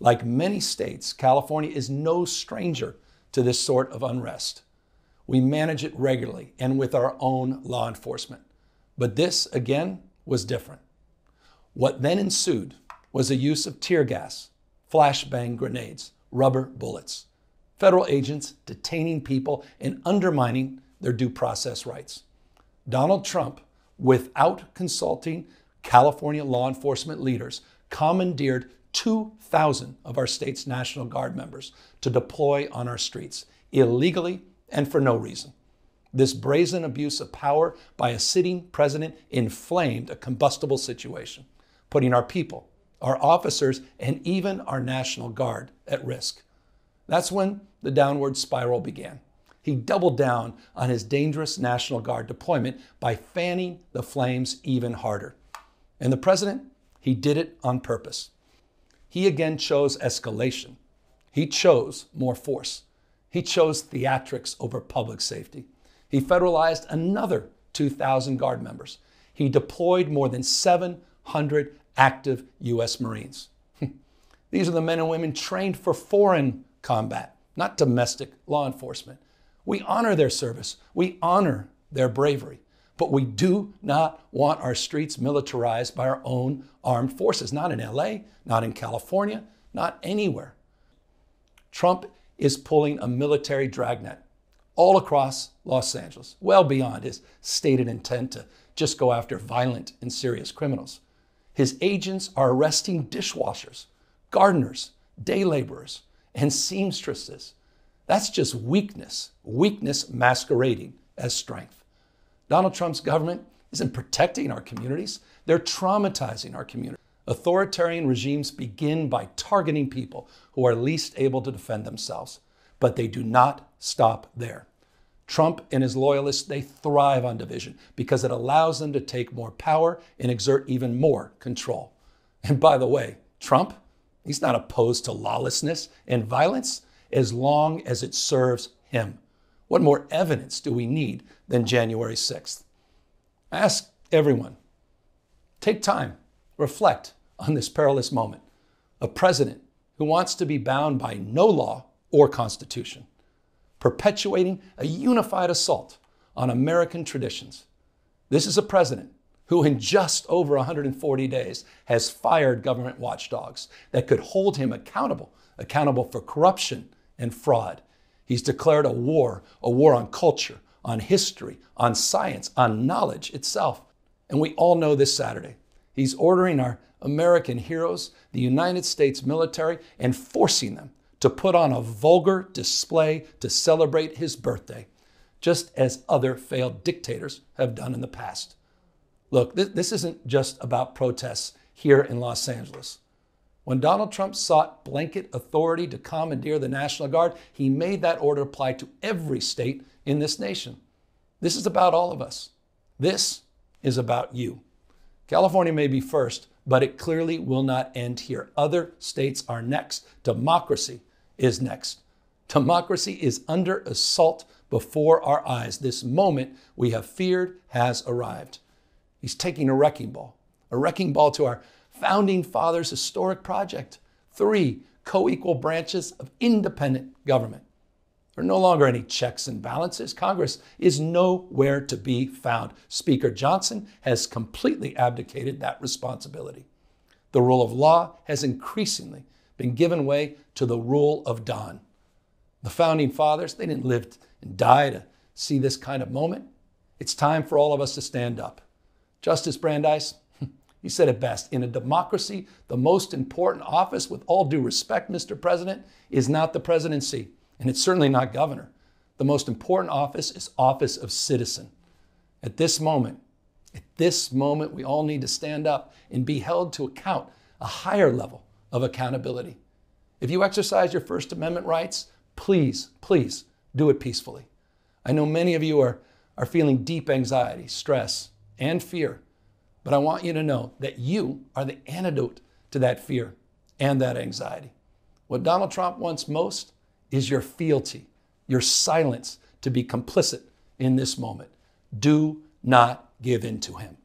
Like many states, California is no stranger to this sort of unrest. We manage it regularly and with our own law enforcement. But this, again, was different. What then ensued was a use of tear gas, flashbang grenades, rubber bullets, federal agents detaining people and undermining their due process rights. Donald Trump, without consulting California law enforcement leaders, commandeered 2,000 of our state's National Guard members to deploy on our streets, illegally and for no reason. This brazen abuse of power by a sitting president inflamed a combustible situation, putting our people, our officers, and even our National Guard at risk. That's when the downward spiral began. He doubled down on his dangerous National Guard deployment by fanning the flames even harder. And the president, he did it on purpose. He again chose escalation. He chose more force. He chose theatrics over public safety. He federalized another 2,000 Guard members. He deployed more than 700 active U.S. Marines. These are the men and women trained for foreign combat, not domestic law enforcement. We honor their service. We honor their bravery. But we do not want our streets militarized by our own armed forces, not in LA, not in California, not anywhere. Trump is pulling a military dragnet all across Los Angeles, well beyond his stated intent to just go after violent and serious criminals. His agents are arresting dishwashers, gardeners, day laborers, and seamstresses. That's just weakness masquerading as strength. Donald Trump's government isn't protecting our communities. They're traumatizing our communities. Authoritarian regimes begin by targeting people who are least able to defend themselves, but they do not stop there. Trump and his loyalists, they thrive on division because it allows them to take more power and exert even more control. And by the way, Trump, he's not opposed to lawlessness and violence as long as it serves him. What more evidence do we need than January 6th? I ask everyone, take time, reflect on this perilous moment. A president who wants to be bound by no law or constitution, perpetuating a unified assault on American traditions. This is a president who in just over 140 days has fired government watchdogs that could hold him accountable for corruption and fraud. He's declared a war on culture, on history, on science, on knowledge itself. And we all know this Saturday, he's ordering our American heroes, the United States military, and forcing them to put on a vulgar display to celebrate his birthday, just as other failed dictators have done in the past. Look, this isn't just about protests here in Los Angeles. When Donald Trump sought blanket authority to commandeer the National Guard, he made that order apply to every state in this nation. This is about all of us. This is about you. California may be first, but it clearly will not end here. Other states are next. Democracy is next. Democracy is under assault before our eyes. This moment we have feared has arrived. He's taking a wrecking ball to our Founding Fathers' historic project, 3 co-equal branches of independent government. There are no longer any checks and balances. Congress is nowhere to be found. Speaker Johnson has completely abdicated that responsibility. The rule of law has increasingly been given way to the rule of Don. The Founding Fathers, they didn't live and die to see this kind of moment. It's time for all of us to stand up. Justice Brandeis, he said it best. In a democracy, the most important office, with all due respect, Mr. President, is not the presidency, and it's certainly not governor. The most important office is office of citizen. At this moment, we all need to stand up and be held to account, a higher level of accountability. If you exercise your First Amendment rights, please do it peacefully. I know many of you are feeling deep anxiety, stress, and fear. But I want you to know that you are the antidote to that fear and that anxiety. What Donald Trump wants most is your fealty, your silence to be complicit in this moment. Do not give in to him.